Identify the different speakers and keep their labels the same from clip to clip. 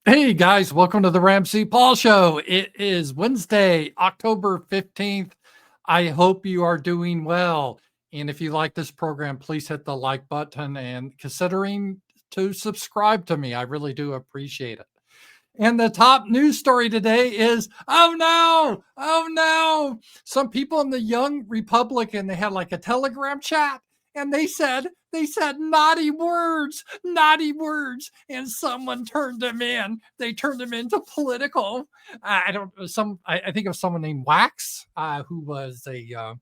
Speaker 1: Hey guys, welcome to the Ramsey Paul Show. It is Wednesday, October 15th. I hope you are doing well. And if you like this program, please hit the like button and considering to subscribe to me. I really do appreciate it. And the top news story today is, oh no. Some people in the Young Republican, they had like a Telegram chat and they said naughty words, and someone turned them in. They turned them into political. I think of someone named Wax, who was a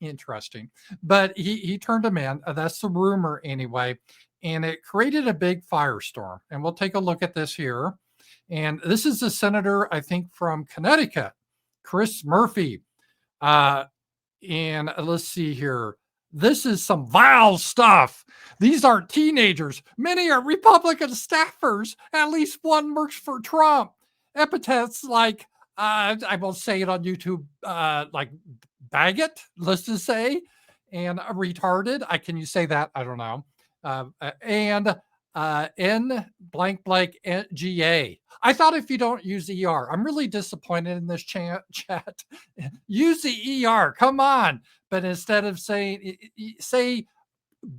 Speaker 1: interesting, but he turned them in. That's the rumor anyway, and it created a big firestorm. And we'll take a look at this here. And this is the senator, I think, from Connecticut, Chris Murphy. And let's see here. This is some vile stuff. These aren't teenagers. Many are Republican staffers. At least one works for Trump. Epithets like, I won't say it on YouTube, like baggot, let's just say, and retarded. Can you say that? I don't know. And N blank blank GA. I thought if you don't use ER, I'm really disappointed in this chat. Use the ER. Come on. But instead of saying, say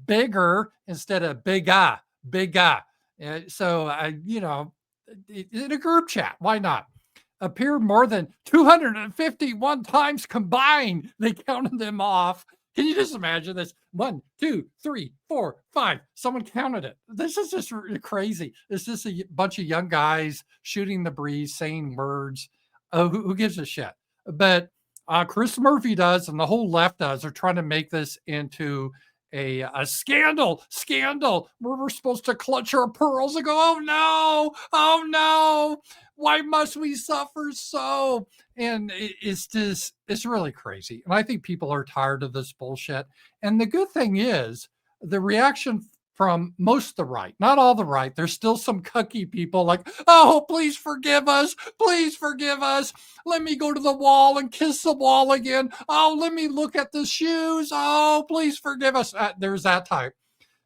Speaker 1: bigger instead of bigga. So in a group chat, why not? Appeared more than 251 times combined. They counted them off. Can you just imagine this? 1, 2, 3, 4, 5. Someone counted it. This is just crazy. It's just a bunch of young guys shooting the breeze, saying words. Oh, who gives a shit? But Chris Murphy does, and the whole left does. They're trying to make this into a scandal where we're supposed to clutch our pearls and go, oh no, why must we suffer so? And it's really crazy. And I think people are tired of this bullshit. And the good thing is the reaction from most of the right, not all the right. There's still some cucky people like, oh, please forgive us. Let me go to the wall and kiss the wall again. Oh, let me look at the shoes. Oh, please forgive us. There's that type.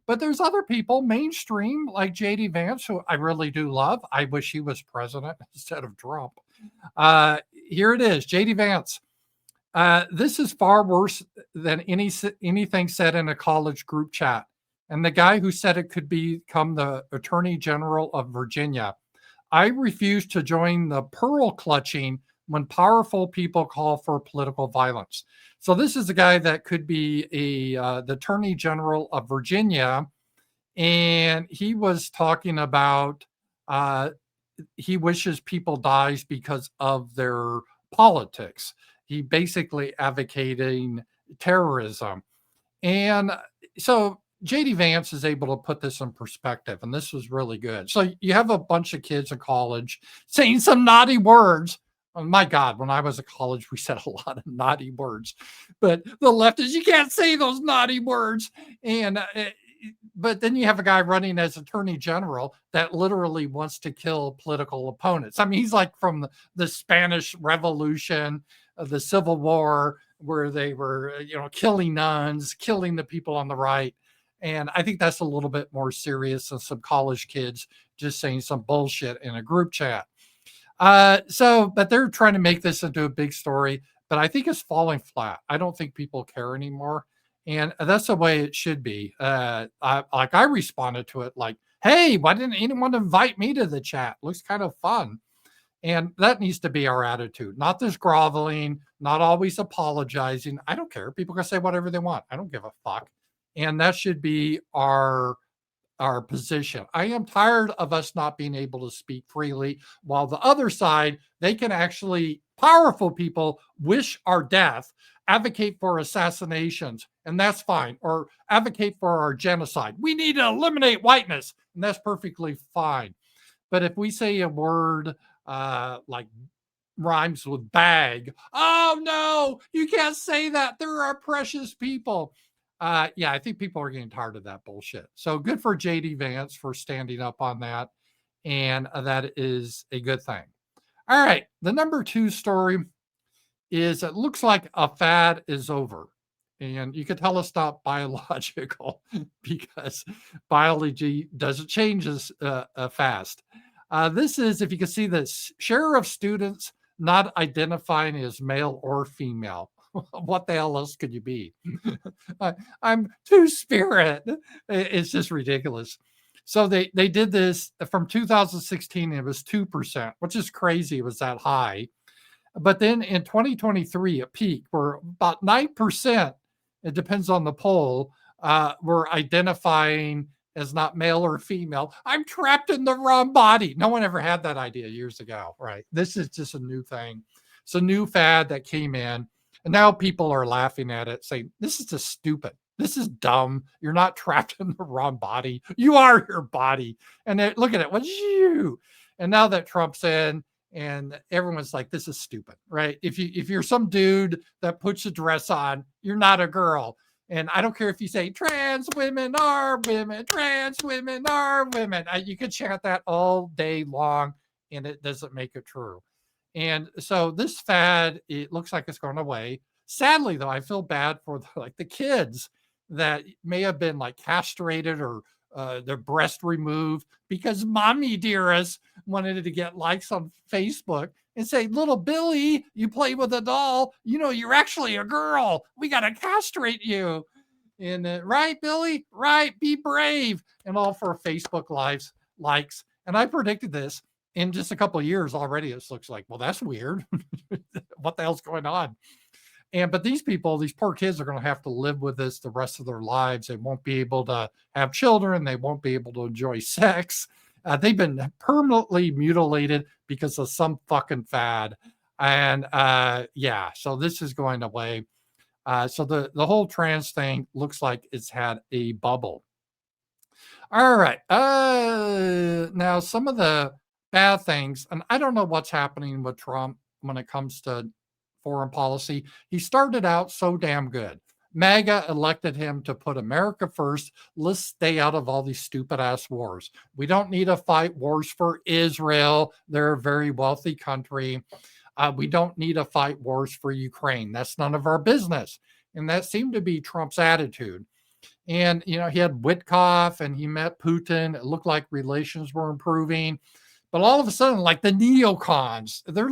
Speaker 1: But there's other people, mainstream, like JD Vance, who I really do love. I wish he was president instead of Trump. Here it is, JD Vance. This is far worse than anything said in a college group chat. And the guy who said it could become the Attorney General of Virginia. I refuse to join the pearl clutching when powerful people call for political violence. So this is a guy that could be the Attorney General of Virginia, and he was talking about he wishes people dies because of their politics. He basically advocating terrorism, and so JD Vance is able to put this in perspective, and this was really good. So you have a bunch of kids in college saying some naughty words. Oh my God, when I was at college, we said a lot of naughty words, but the left is, you can't say those naughty words. And but then you have a guy running as attorney general that literally wants to kill political opponents. I mean, he's like from the Spanish Revolution, the Civil War, where they were, killing nuns, killing the people on the right. And I think that's a little bit more serious than some college kids just saying some bullshit in a group chat. But they're trying to make this into a big story, but I think it's falling flat. I don't think people care anymore. And that's the way it should be. I responded to it like, hey, why didn't anyone invite me to the chat? Looks kind of fun. And that needs to be our attitude, not this groveling, not always apologizing. I don't care. People can say whatever they want. I don't give a fuck. And that should be our position. I am tired of us not being able to speak freely, while the other side, they can actually, powerful people wish our death, advocate for assassinations, and that's fine, or advocate for our genocide. We need to eliminate whiteness, and that's perfectly fine. But if we say a word like rhymes with bag, oh no, you can't say that. They're our precious people. I think people are getting tired of that bullshit. So good for JD Vance for standing up on that. And that is a good thing. All right. The number 2 story is it looks like a fad is over. And you could tell it's not biological because biology doesn't change as fast. This is, if you can see this, share of students not identifying as male or female. What the hell else could you be? I'm two-spirit. It's just ridiculous. So they did this from 2016. It was 2%, which is crazy. It was that high. But then in 2023, it peaked where about 9%, it depends on the poll, were identifying as not male or female. I'm trapped in the wrong body. No one ever had that idea years ago, right? This is just a new thing. It's a new fad that came in. And now people are laughing at it, saying, this is just stupid. This is dumb. You're not trapped in the wrong body. You are your body. And look at it. What's you? And now that Trump's in, and everyone's like, this is stupid, right? If you're some dude that puts a dress on, you're not a girl. And I don't care if you say trans women are women, trans women are women. You could chant that all day long, and it doesn't make it true. And so this fad, it looks like it's going away. Sadly, though, I feel bad for the kids that may have been like castrated or their breast removed because mommy dearest wanted to get likes on Facebook and say, little Billy, you play with a doll, you know, you're actually a girl. We got to castrate you. And right, Billy, right, be brave. And all for Facebook lives, likes. And I predicted this in just a couple of years already. It looks like, well, that's weird. What the hell's going on? But these people, these poor kids are going to have to live with this the rest of their lives. They won't be able to have children. They won't be able to enjoy sex. They've been permanently mutilated because of some fucking fad. And yeah, so this is going away. So the whole trans thing looks like it's had a bubble. All right. Now, some of the bad things, and I don't know what's happening with Trump when it comes to foreign policy. He started out so damn good. MAGA elected him to put America first. Let's stay out of all these stupid ass wars. We don't need to fight wars for Israel. They're a very wealthy country. We don't need to fight wars for Ukraine. That's none of our business. And that seemed to be Trump's attitude. And, you know, he had Witkoff and he met Putin. It looked like relations were improving. But all of a sudden, like the neocons, they're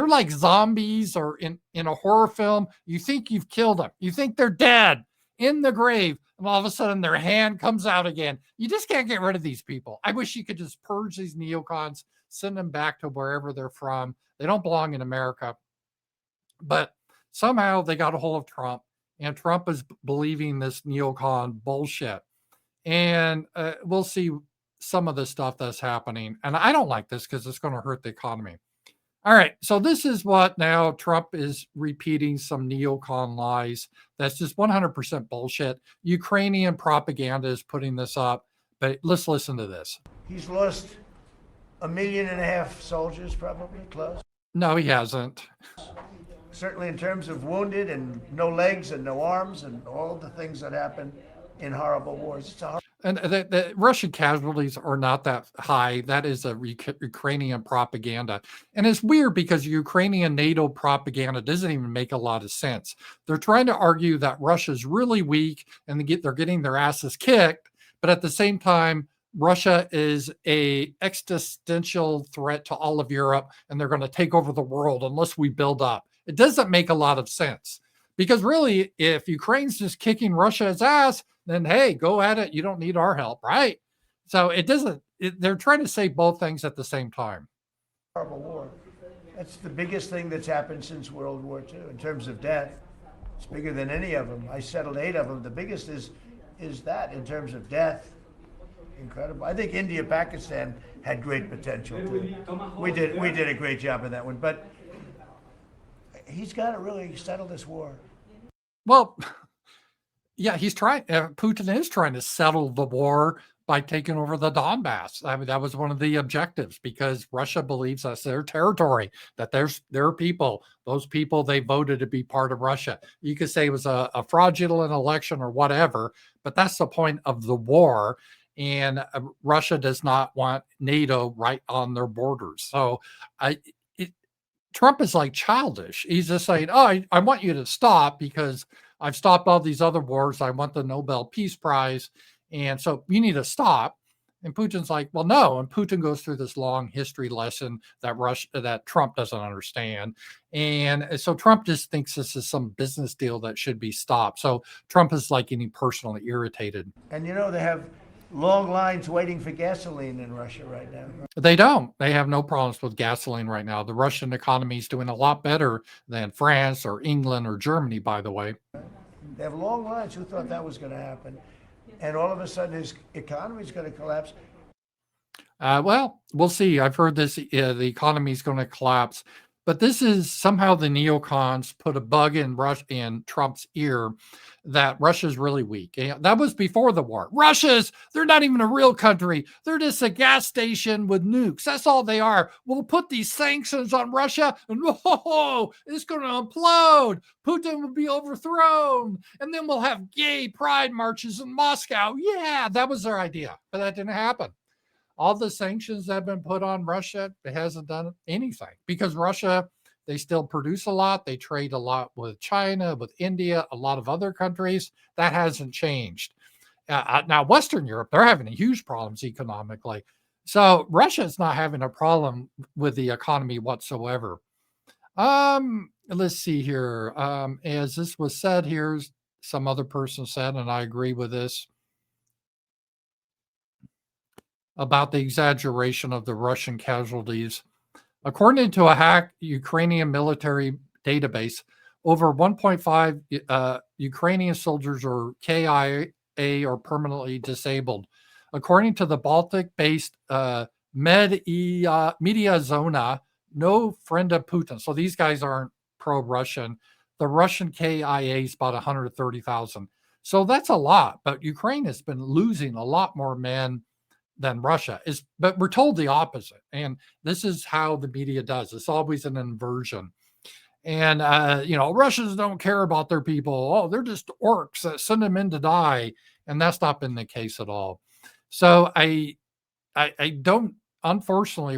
Speaker 1: like zombies or in a horror film. You think you've killed them. You think they're dead in the grave. And all of a sudden their hand comes out again. You just can't get rid of these people. I wish you could just purge these neocons, send them back to wherever they're from. They don't belong in America. But somehow they got a hold of Trump, and Trump is believing this neocon bullshit. And we'll see some of the stuff that's happening. And I don't like this because it's going to hurt the economy. All right, so this is what now Trump is repeating some neocon lies. That's just 100% bullshit. Ukrainian propaganda is putting this up, but let's listen to this.
Speaker 2: He's lost 1.5 million soldiers, probably, close.
Speaker 1: No, he hasn't.
Speaker 2: Certainly in terms of wounded and no legs and no arms and all the things that happen in horrible wars. It's a horrible.
Speaker 1: And the Russian casualties are not that high. That is a Ukrainian propaganda. And it's weird because Ukrainian NATO propaganda doesn't even make a lot of sense. They're trying to argue that Russia's really weak and they're getting their asses kicked. But at the same time, Russia is a existential threat to all of Europe, and they're going to take over the world unless we build up. It doesn't make a lot of sense. Because really, if Ukraine's just kicking Russia's ass, then hey, go at it. You don't need our help, right? So it doesn't, they're trying to say both things at the same time.
Speaker 2: Horrible war. That's the biggest thing that's happened since World War II in terms of death. It's bigger than any of them. I settled 8 of them. The biggest is that in terms of death. Incredible. I think India, Pakistan had great potential too. We did a great job in that one, but he's got to really settle this war.
Speaker 1: Well, yeah, he's trying. Putin is trying to settle the war by taking over the Donbass. I mean, that was one of the objectives because Russia believes that's their territory, that their people, those people they voted to be part of Russia. You could say it was a fraudulent election or whatever, but that's the point of the war. And Russia does not want NATO right on their borders. So Trump is like childish. He's just saying, oh, I want you to stop because I've stopped all these other wars. I want the Nobel Peace Prize. And so you need to stop. And Putin's like, well, no. And Putin goes through this long history lesson that Trump doesn't understand. And so Trump just thinks this is some business deal that should be stopped. So Trump is like getting personally irritated.
Speaker 2: And they have long lines waiting for gasoline in Russia right now.
Speaker 1: They don't. They have no problems with gasoline right now. The Russian economy is doing a lot better than France or England or Germany, by the way.
Speaker 2: They have long lines. Who thought that was going to happen? And all of a sudden, his economy is going to collapse.
Speaker 1: Well, we'll see. I've heard this, the economy is going to collapse. But this is somehow the neocons put a bug in Trump's ear that Russia's really weak. And that was before the war. They're not even a real country. They're just a gas station with nukes. That's all they are. We'll put these sanctions on Russia and it's going to implode. Putin will be overthrown. And then we'll have gay pride marches in Moscow. Yeah, that was their idea. But that didn't happen. All the sanctions that have been put on Russia, it hasn't done anything because Russia, they still produce a lot. They trade a lot with China, with India, a lot of other countries. That hasn't changed. Now, Western Europe, they're having huge problems economically. So Russia is not having a problem with the economy whatsoever. Let's see here. As this was said here, some other person said, and I agree with this, about the exaggeration of the Russian casualties. According to a hacked Ukrainian military database, over 1.5 Ukrainian soldiers or KIA are permanently disabled. According to the Baltic-based Media Zona, no friend of Putin. So these guys aren't pro-Russian. The Russian KIA is about 130,000. So that's a lot, but Ukraine has been losing a lot more men than Russia is, but we're told the opposite. And this is how the media does. It's always an inversion. And, Russians don't care about their people. Oh, they're just orcs that send them in to die. And that's not been the case at all. So I don't, unfortunately,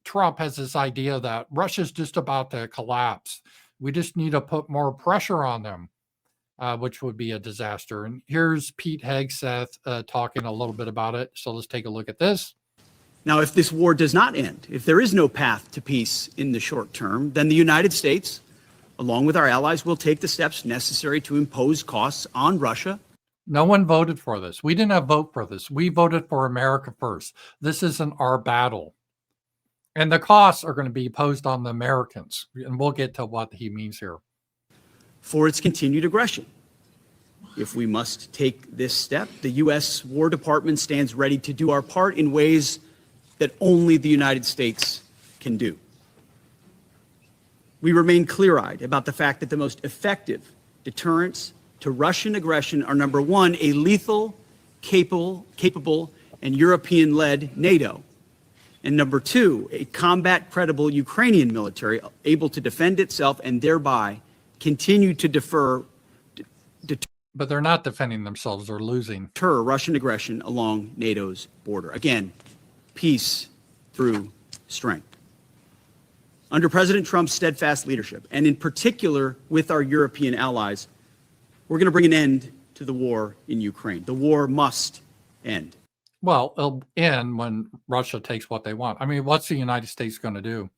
Speaker 1: Trump has this idea that Russia's just about to collapse. We just need to put more pressure on them. Which would be a disaster. And here's Pete Hegseth talking a little bit about it. So let's take a look at this.
Speaker 3: Now, if this war does not end, if there is no path to peace in the short term, then the United States, along with our allies, will take the steps necessary to impose costs on Russia.
Speaker 1: No one voted for this. We didn't vote for this. We voted for America first. This isn't our battle. And the costs are going to be imposed on the Americans. And we'll get to what he means here.
Speaker 3: For its continued aggression. If we must take this step, the U.S. War Department stands ready to do our part in ways that only the United States can do. We remain clear-eyed about the fact that the most effective deterrents to Russian aggression are, number one, a lethal, capable, and European-led NATO, and number two, a combat-credible Ukrainian military able to defend itself and thereby continue to deter
Speaker 1: but they're not defending themselves, they're losing.
Speaker 3: Russian aggression along NATO's border. Again, peace through strength. Under President Trump's steadfast leadership, and in particular with our European allies, we're going to bring an end to the war in Ukraine. The war must end.
Speaker 1: Well, it'll end when Russia takes what they want. I mean, what's the United States going to do?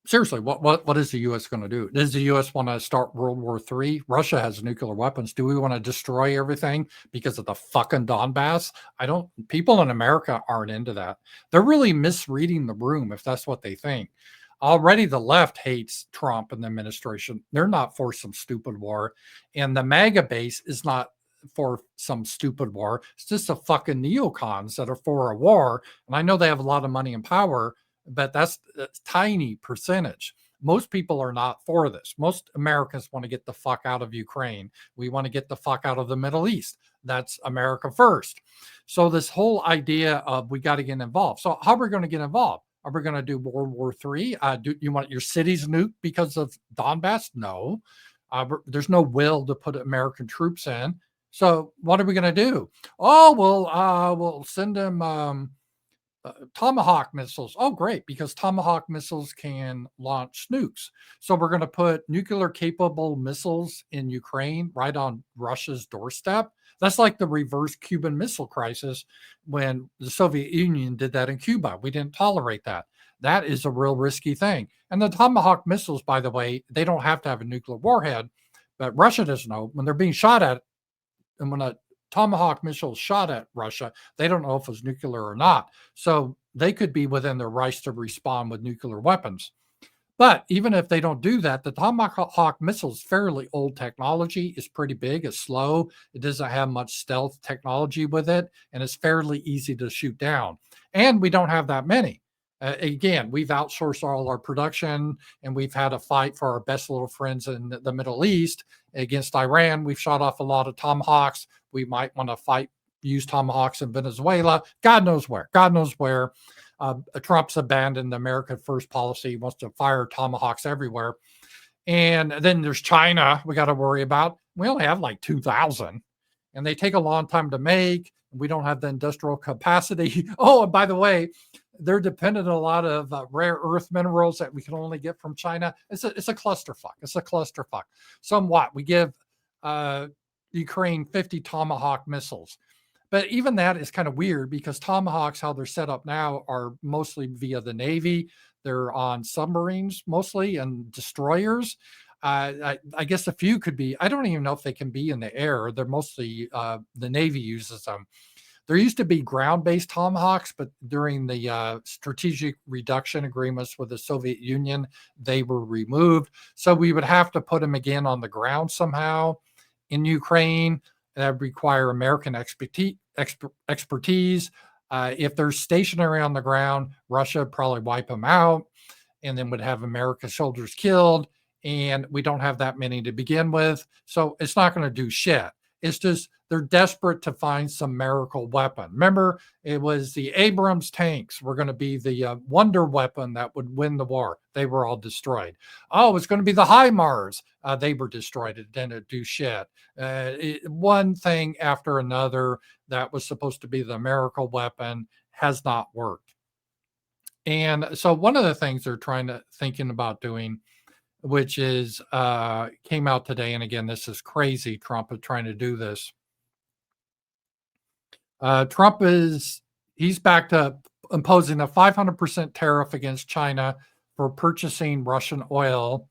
Speaker 1: Seriously, what is the U.S. going to do? Does the U.S. want to start World War III? Russia has nuclear weapons. Do we want to destroy everything because of the fucking Donbass? People in America aren't into that. They're really misreading the room if that's what they think. Already the left hates Trump and the administration. They're not for some stupid war. And the MAGA base is not for some stupid war. It's just the fucking neocons that are for a war. And I know they have a lot of money and power, but that's a tiny percentage. Most people are not for this. Most Americans want to get the fuck out of Ukraine. We want to get the fuck out of the Middle East. That's America first. So this whole idea of we got to get involved. So how are we going to get involved? Are we going to do World War III? Do you want your cities nuked because of Donbass? No. There's no will to put American troops in. So what are we going to do? Oh, we'll send them Tomahawk missiles. Oh, great, because Tomahawk missiles can launch nukes. So we're going to put nuclear capable missiles in Ukraine right on Russia's doorstep. That's like the reverse Cuban Missile Crisis when the Soviet Union did that in Cuba. We didn't tolerate that. That is a real risky thing. And the Tomahawk missiles, by the way, they don't have to have a nuclear warhead, but Russia doesn't know. When they're being shot at, and when a Tomahawk missile is shot at Russia, they don't know if it's nuclear or not. So they could be within their rights to respond with nuclear weapons. But even if they don't do that, the Tomahawk missile is fairly old technology. It's pretty big. It's slow. It doesn't have much stealth technology with it, and it's fairly easy to shoot down. And we don't have that many. Again, we've outsourced all our production, and we've had a fight for our best little friends in the Middle East against Iran. We've shot off a lot of Tomahawks. We might want to use Tomahawks in Venezuela. God knows where. God knows where. Trump's abandoned the America First policy, wants to fire Tomahawks everywhere. And then there's China we got to worry about. We only have like 2,000, and they take a long time to make. We don't have the industrial capacity. Oh, and by the way, they're dependent on a lot of rare earth minerals that we can only get from China. It's a clusterfuck. It's a clusterfuck. Somewhat. We give Ukraine 50 Tomahawk missiles. But even that is kind of weird because Tomahawks, how they're set up now, are mostly via the Navy. They're on submarines mostly and destroyers. I guess a few could be, I don't even know if they can be in the air. They're mostly, the Navy uses them. There used to be ground-based Tomahawks, but during the strategic reduction agreements with the Soviet Union, they were removed. So we would have to put them again on the ground somehow in Ukraine. That require American expertise. If they're stationary on the ground, Russia would probably wipe them out and then would have American soldiers killed. And we don't have that many to begin with. So it's not going to do shit. It's just they're desperate to find some miracle weapon. Remember, it was the Abrams tanks were going to be the wonder weapon that would win the war. They were all destroyed. Oh, it's going to be the HIMARS. They were destroyed. It didn't do shit. One thing after another that was supposed to be the miracle weapon has not worked. And so one of the things they're thinking about doing, which is came out today, and again, this is crazy. Trump is trying to do this. Trump he's back to imposing a 500% tariff against China for purchasing Russian oil.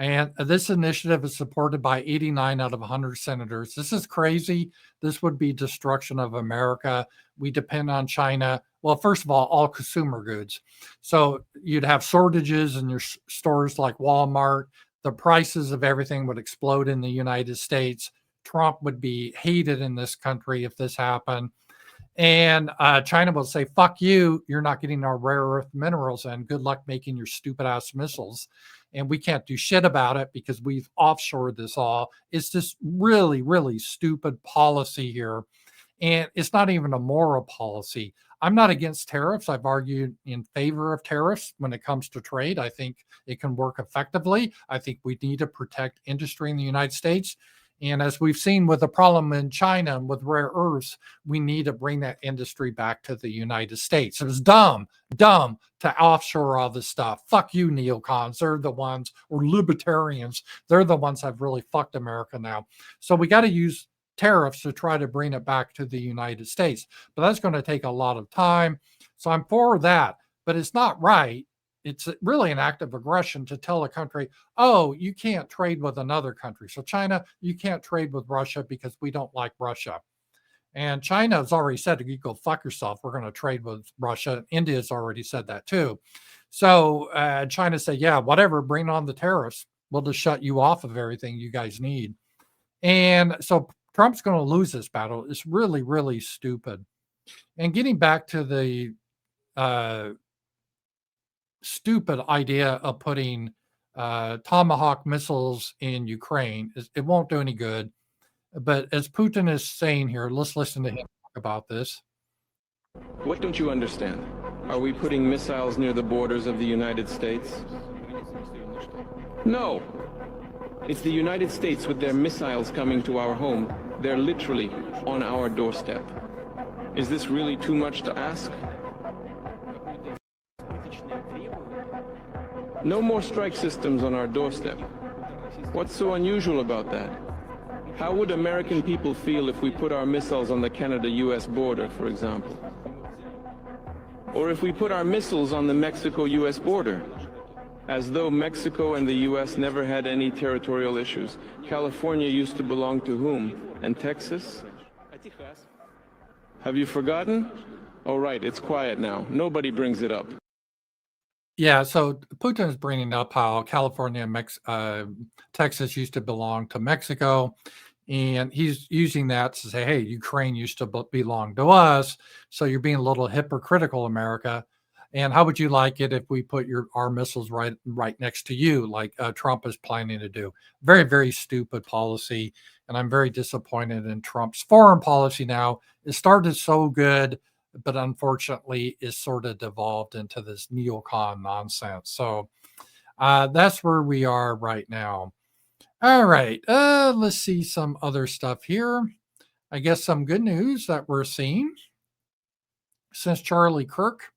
Speaker 1: And this initiative is supported by 89 out of 100 senators. This is crazy. This would be destruction of America. We depend on China. Well, first of all consumer goods. So you'd have shortages in your stores like Walmart. The prices of everything would explode in the United States. Trump would be hated in this country if this happened. And China will say, fuck you, you're not getting our rare earth minerals and good luck making your stupid ass missiles. And we can't do shit about it because we've offshored this all. It's just really, really stupid policy here. And it's not even a moral policy. I'm not against tariffs. I've argued in favor of tariffs when it comes to trade. I think it can work effectively. I think we need to protect industry in the United States. And as we've seen with the problem in China and with rare earths, we need to bring that industry back to the United States. It was dumb to offshore all this stuff. Fuck you, neocons. They're the ones, or libertarians. They're the ones that have really fucked America now. So we got to use tariffs to try to bring it back to the United States. But that's going to take a lot of time. So I'm for that. But it's not right. It's really an act of aggression to tell a country, oh, you can't trade with another country. So China, you can't trade with Russia because we don't like Russia. And China has already said, you go fuck yourself. We're going to trade with Russia. India's already said that too. So China said, yeah, whatever, bring on the tariffs. We'll just shut you off of everything you guys need. And so Trump's going to lose this battle. It's really, really stupid. And getting back to the stupid idea of putting Tomahawk missiles in Ukraine, it won't do any good. But as Putin is saying here, let's listen to him talk about this.
Speaker 4: What don't you understand? Are we putting missiles near the borders of the United States? No. It's the United States with their missiles coming to our home. They're literally on our doorstep. Is this really too much to ask? No more strike systems on our doorstep. What's so unusual about that? How would American people feel if we put our missiles on the Canada-US border, for example? Or if we put our missiles on the Mexico-US border? As though Mexico and the US never had any territorial issues. California used to belong to whom? And Texas? Have you forgotten? Oh, right, it's quiet now. Nobody brings it up.
Speaker 1: Yeah, so Putin is bringing up how California and Texas used to belong to Mexico, and he's using that to say, hey, Ukraine used to belong to us, so you're being a little hypocritical, America. And how would you like it if we put our missiles right next to you, like Trump is planning to do? Very, very stupid policy, and I'm very disappointed in Trump's foreign policy now. It started so good, but unfortunately is sort of devolved into this neocon nonsense. So that's where we are right now. All right, let's see some other stuff here. I guess some good news that we're seeing. Since Charlie Kirk,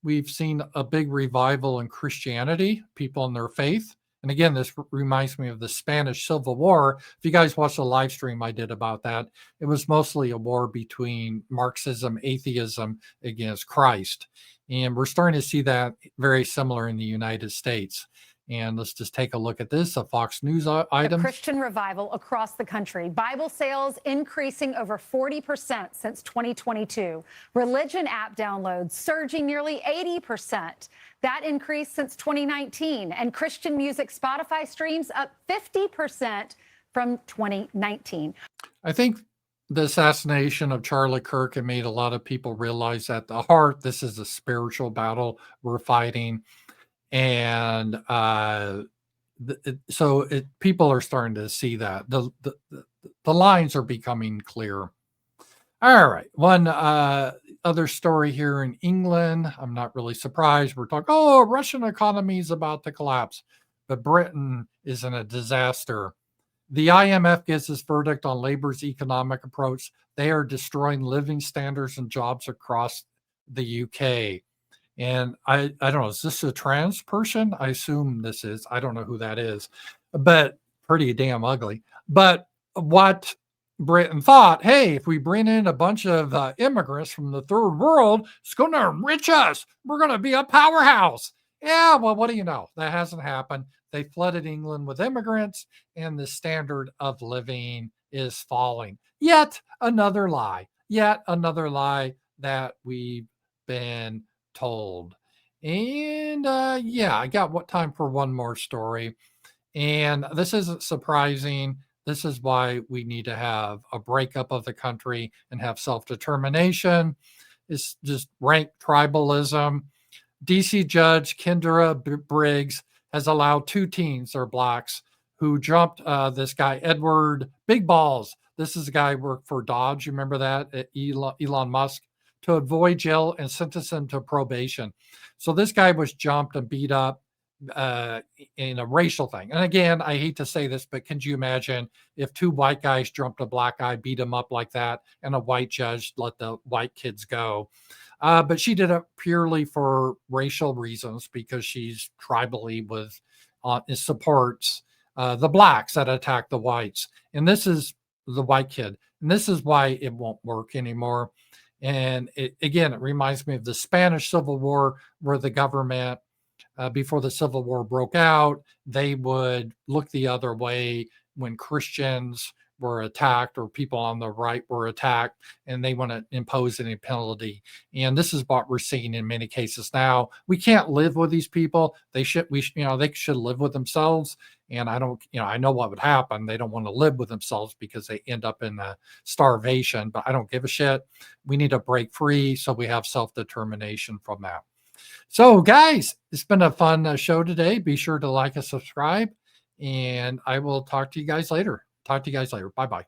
Speaker 1: we've seen a big revival in Christianity, people in their faith. And again, this reminds me of the Spanish Civil War. If you guys watched the live stream I did about that, it was mostly a war between Marxism, atheism against Christ. And we're starting to see that very similar in the United States. And let's just take a look at this, a Fox News item.
Speaker 5: Christian revival across the country. Bible sales increasing over 40% since 2022. Religion app downloads surging nearly 80%. That increase since 2019. And Christian music Spotify streams up 50% from 2019.
Speaker 1: I think the assassination of Charlie Kirk had made a lot of people realize at the heart, this is a spiritual battle we're fighting. And people are starting to see that the lines are becoming clear. All right, one other story here in England. I'm not really surprised. We're talking, Russian economy is about to collapse, but Britain is in a disaster. The IMF gives its verdict on Labour's economic approach. They are destroying living standards and jobs across the UK. And I don't know, is this a trans person? I assume this is. I don't know who that is, but pretty damn ugly. But what Britain thought, hey, if we bring in a bunch of immigrants from the third world, it's going to enrich us. We're going to be a powerhouse. Yeah, well, what do you know? That hasn't happened. They flooded England with immigrants, and the standard of living is falling. Yet another lie that we've been told. And I got time for one more story. And this isn't surprising. This is why we need to have a breakup of the country and have self-determination. It's just rank tribalism. DC Judge Kendra Briggs has allowed 2 teens, they're blacks, who jumped this guy, Edward Big Balls. This is a guy who worked for Dodge. You remember that? Elon Musk, to avoid jail and sentence him to probation. So this guy was jumped and beat up in a racial thing. And again, I hate to say this, but can you imagine if 2 white guys jumped a black guy, beat him up like that, and a white judge let the white kids go? But she did it purely for racial reasons because she's tribally supports the blacks that attack the whites. And this is the white kid. And this is why it won't work anymore. And it reminds me of the Spanish Civil War, where the government, before the Civil War broke out, they would look the other way when Christians were attacked or people on the right were attacked, and they want to impose any penalty. And this is what we're seeing in many cases now. We can't live with these people. They should live with themselves. And I know what would happen. They don't want to live with themselves because they end up in starvation, but I don't give a shit. We need to break free so we have self-determination from that. So guys, it's been a fun show today. Be sure to like and subscribe, and I will talk to you guys later. Bye-bye.